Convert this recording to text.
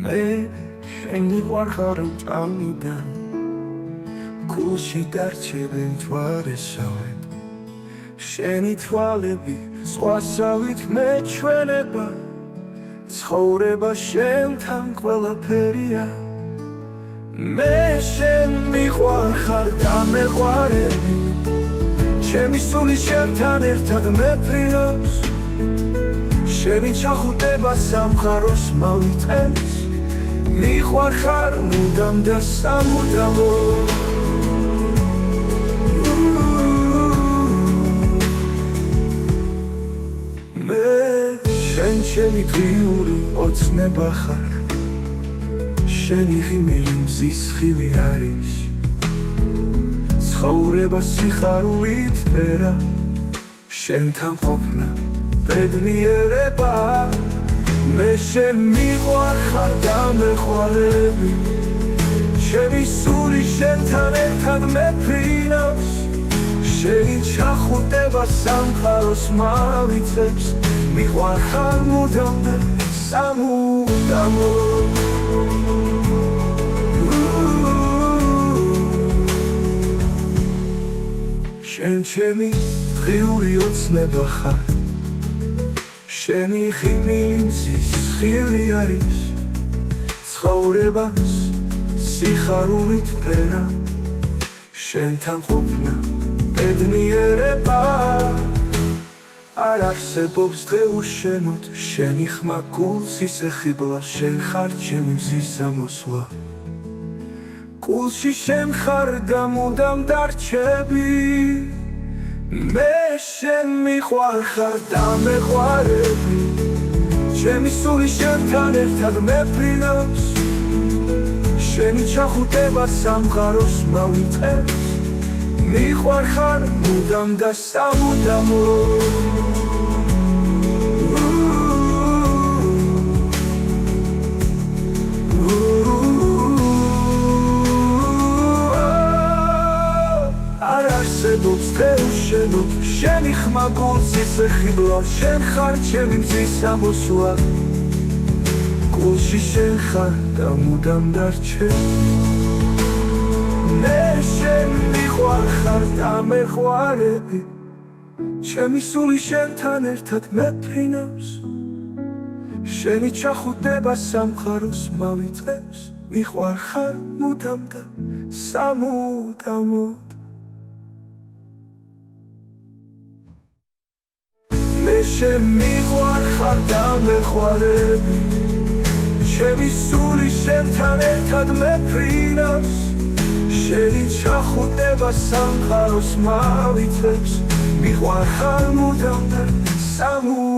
მე შენი ვარხარ ჭამიდან გულში დარჩებენ თვალესავებ შენი თვალები სხვასავით მეჩვენება ცხოვრება შენთან ყველაფერია მე შენ მიყვარხარ და მეყვარები ჩემი სული შენთან ერთად მეფრინავს შენი ჩახუტება სამყაროს მავიწევს მიყვარხარ მუდამ და სამუდამო მე შენ ჩემი დღიური ოცნება ხარ შენი ღიმილი მზის ხილი არის ცხოვრება სიხარულით ფერა შენთან ყოფნა ბედნიერება მე შენ მიყვარხარ და მეყვარები ჩემი სული შენთან ერთად მეფრინავს შენი ჩახუტება სამყაროს მავიწევს მიყვარხარ მუდამ და სამუდამო შენ ჩემი დღიური ოცნება ხარ შენი ღიმილი მზის ხილი არის ცხოვრებას სიხარულით ფერა შენთან ყოფნა ბედნიერება არ არსებობს დღეუშენოდ შენი ხმა გულს ისეხიბლა შენ ხარ ჩემი მზის ამოსვლა გულში შენ ხარ და მუდამ დარჩები მე შენ მიყვარხარ და მეყვარები ჩემი სული შენთან ერთად მეფრინავს შენი ჩახუტება სამყაროს მავიწევს მიყვარხარ მუდამ და სამუდამო არსებობს დღეუშენოდ შენი ხმა გულს ისეხიბლა შენ ხარ ჩემი მზის ამოსვლა გულში შენ ხარ და მუდამ დარჩები მე შენ მიყვარხარ და მეყვარები ჩემი სული შენთან ერთად მეფრინავს შენი ჩახუტება სამყაროს მავიწევს მიყვარხარ მუდამ და სამუდამო მე შენ მიყვარხარ და მეყვარები ჩემი სული შენთან ერთად მეფრინავს შენი ჩახუტება სამყაროს მავიწევს მიყვარხარ მუდამ და სამუდამო